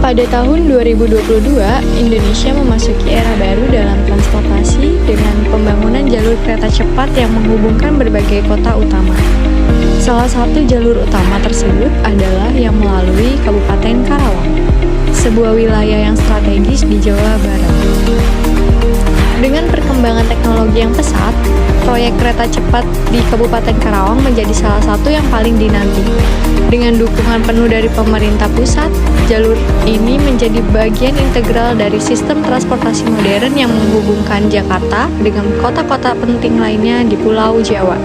Pada tahun 2022, Indonesia memasuki era baru dalam transportasi dengan pembangunan jalur kereta cepat yang menghubungkan berbagai kota utama. Salah satu jalur utama tersebut adalah yang melalui Kabupaten Karawang, sebuah wilayah yang strategis di Jawa Barat. Dengan perkembangan teknologi yang pesat, proyek kereta cepat di Kabupaten Karawang menjadi salah satu yang paling dinanti. Dengan dukungan penuh dari pemerintah pusat, jalur ini menjadi bagian integral dari sistem transportasi modern yang menghubungkan Jakarta dengan kota-kota penting lainnya di Pulau Jawa.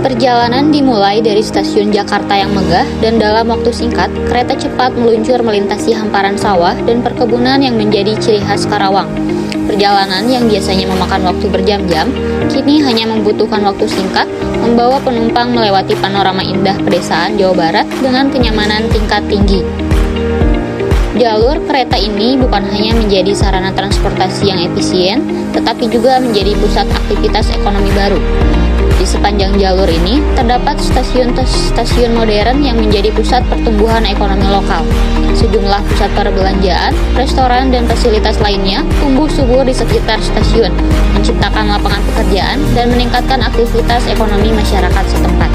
Perjalanan dimulai dari stasiun Jakarta yang megah dan dalam waktu singkat, kereta cepat meluncur melintasi hamparan sawah dan perkebunan yang menjadi ciri khas Karawang. Perjalanan yang biasanya memakan waktu berjam-jam, kini hanya membutuhkan waktu singkat, membawa penumpang melewati panorama indah pedesaan Jawa Barat dengan kenyamanan tingkat tinggi. Jalur kereta ini bukan hanya menjadi sarana transportasi yang efisien, tetapi juga menjadi pusat aktivitas ekonomi baru. Di sepanjang jalur ini, terdapat stasiun-stasiun modern yang menjadi pusat pertumbuhan ekonomi lokal. Sejumlah pusat perbelanjaan, restoran, dan fasilitas lainnya tumbuh subur di sekitar stasiun, menciptakan lapangan pekerjaan dan meningkatkan aktivitas ekonomi masyarakat setempat.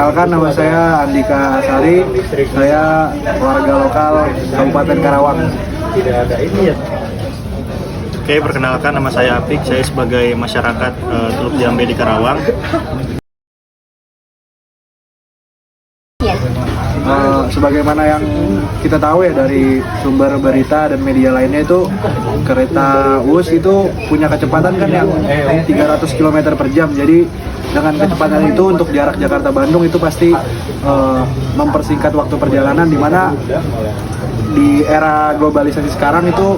Perkenalkan, nama saya Andika Asari, saya warga lokal Kabupaten Karawang. Oke, perkenalkan nama saya Apik, saya sebagai masyarakat Teluk Jambe di Karawang. Sebagaimana yang kita tahu ya dari sumber berita dan media lainnya itu kereta WUS itu punya kecepatan kan yang 300 km per jam. Jadi dengan kecepatan itu untuk jarak Jakarta-Bandung itu pasti mempersingkat waktu perjalanan, di mana di era globalisasi sekarang itu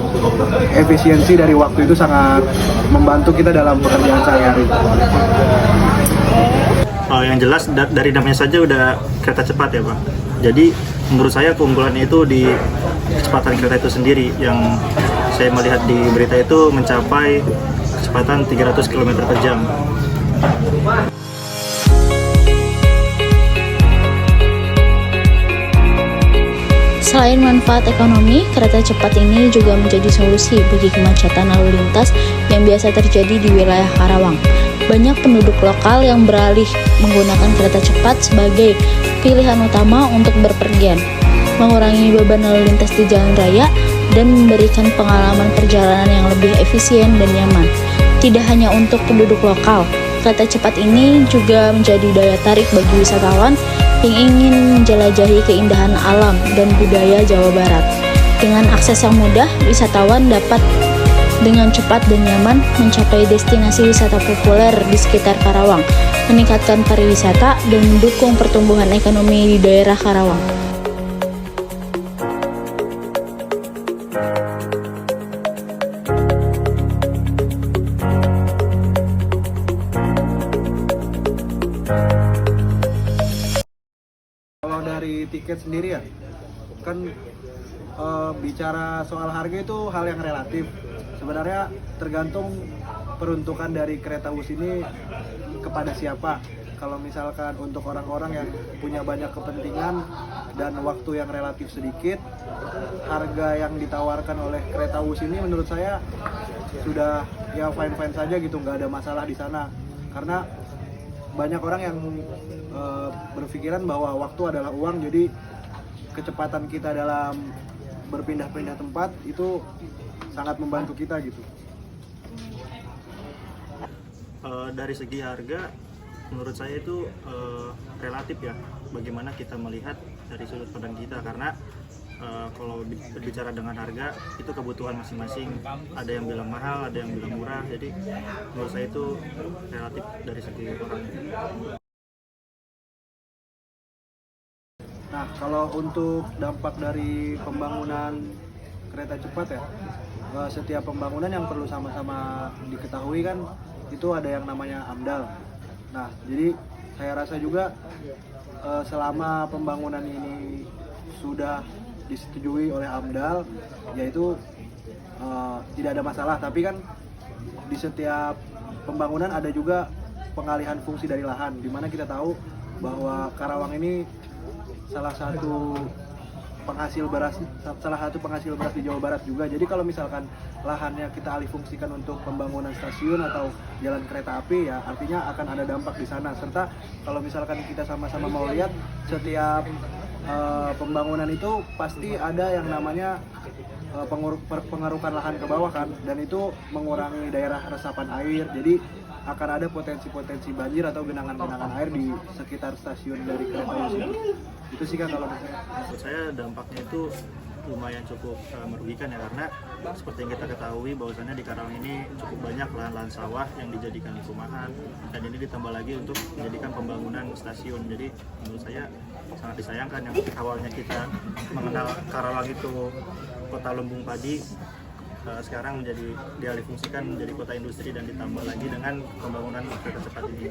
efisiensi dari waktu itu sangat membantu kita dalam pekerjaan sehari-hari. Yang jelas dari namanya saja udah kereta cepat ya Pak. Jadi menurut saya keunggulannya itu di kecepatan kereta itu sendiri, yang saya melihat di berita itu mencapai kecepatan 300 km per jam. Selain manfaat ekonomi, kereta cepat ini juga menjadi solusi bagi kemacetan lalu lintas yang biasa terjadi di wilayah Karawang. Banyak penduduk lokal yang beralih menggunakan kereta cepat sebagai pilihan utama untuk berpergian, mengurangi beban lalu lintas di jalan raya, dan memberikan pengalaman perjalanan yang lebih efisien dan nyaman. Tidak hanya untuk penduduk lokal, kereta cepat ini juga menjadi daya tarik bagi wisatawan yang ingin menjelajahi keindahan alam dan budaya Jawa Barat. Dengan akses yang mudah, wisatawan dapat dengan cepat dan nyaman mencapai destinasi wisata populer di sekitar Karawang, meningkatkan pariwisata dan mendukung pertumbuhan ekonomi di daerah Karawang. Kalau dari tiket sendiri ya, kan bicara soal harga itu hal yang relatif. Sebenarnya tergantung peruntukan dari kereta WUS ini kepada siapa. Kalau misalkan untuk orang-orang yang punya banyak kepentingan dan waktu yang relatif sedikit, harga yang ditawarkan oleh kereta WUS ini menurut saya sudah ya fine-fine saja gitu, nggak ada masalah di sana. Karena banyak orang yang berpikiran bahwa waktu adalah uang, jadi kecepatan kita dalam berpindah-pindah tempat itu sangat membantu kita gitu. Dari segi harga, menurut saya itu relatif ya, bagaimana kita melihat dari sudut pandang kita, karena kalau berbicara dengan harga itu kebutuhan masing-masing, ada yang bilang mahal, ada yang bilang murah, jadi menurut saya itu relatif dari segi orang. Nah, kalau untuk dampak dari pembangunan kereta cepat ya, setiap pembangunan yang perlu sama-sama diketahui kan itu ada yang namanya AMDAL. Nah, jadi saya rasa juga selama pembangunan ini sudah disetujui oleh AMDAL, yaitu tidak ada masalah. Tapi kan di setiap pembangunan ada juga pengalihan fungsi dari lahan, di mana kita tahu bahwa Karawang ini salah satu penghasil beras di Jawa Barat juga. Jadi kalau misalkan lahannya kita alih fungsikan untuk pembangunan stasiun atau jalan kereta api, ya artinya akan ada dampak di sana. Serta kalau misalkan kita sama-sama mau lihat, setiap pembangunan itu pasti ada yang namanya pengerukan lahan ke bawah kan, dan itu mengurangi daerah resapan air. Jadi akan ada potensi-potensi banjir atau genangan-genangan air di sekitar stasiun dari kereta ini. Itu sih kan kalau Menurut saya dampaknya itu lumayan cukup merugikan ya, karena seperti yang kita ketahui bahwasannya di Karawang ini cukup banyak lahan-lahan sawah yang dijadikan perumahan, dan ini ditambah lagi untuk menjadikan pembangunan stasiun. Jadi menurut saya sangat disayangkan yang awalnya kita mengenal Karawang itu kota lumbung padi, sekarang menjadi dialihfungsikan menjadi kota industri dan ditambah lagi dengan pembangunan kereta cepat ini.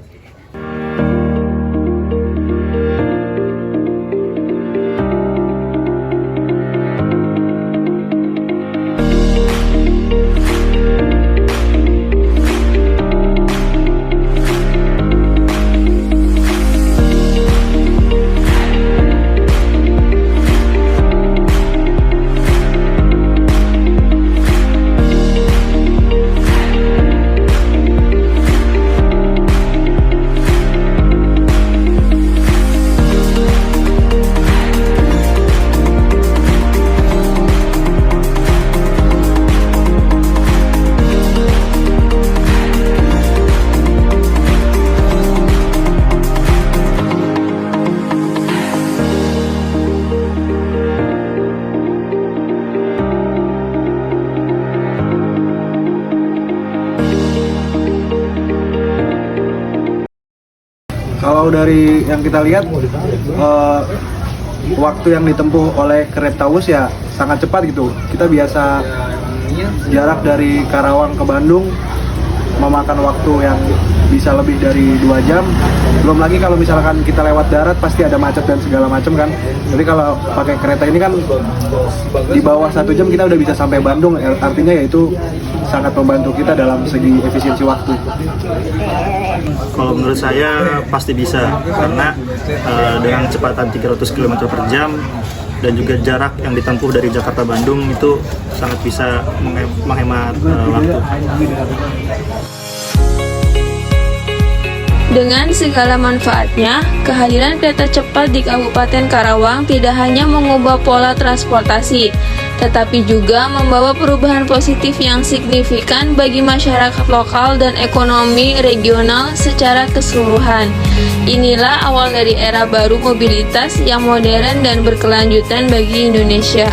Kalau dari yang kita lihat, waktu yang ditempuh oleh kereta Wus ya sangat cepat gitu. Kita biasa jarak dari Karawang ke Bandung memakan waktu yang bisa lebih dari 2 jam. Belum lagi kalau misalkan kita lewat darat pasti ada macet dan segala macam kan. Jadi kalau pakai kereta ini kan di bawah 1 jam kita udah bisa sampai Bandung. Artinya ya itu sangat membantu kita dalam segi efisiensi waktu. Kalau menurut saya pasti bisa, karena dengan kecepatan 300 km per jam dan juga jarak yang ditempuh dari Jakarta Bandung itu sangat bisa menghemat waktu. Dengan segala manfaatnya, kehadiran kereta cepat di Kabupaten Karawang tidak hanya mengubah pola transportasi, tetapi juga membawa perubahan positif yang signifikan bagi masyarakat lokal dan ekonomi regional secara keseluruhan. Inilah awal dari era baru mobilitas yang modern dan berkelanjutan bagi Indonesia.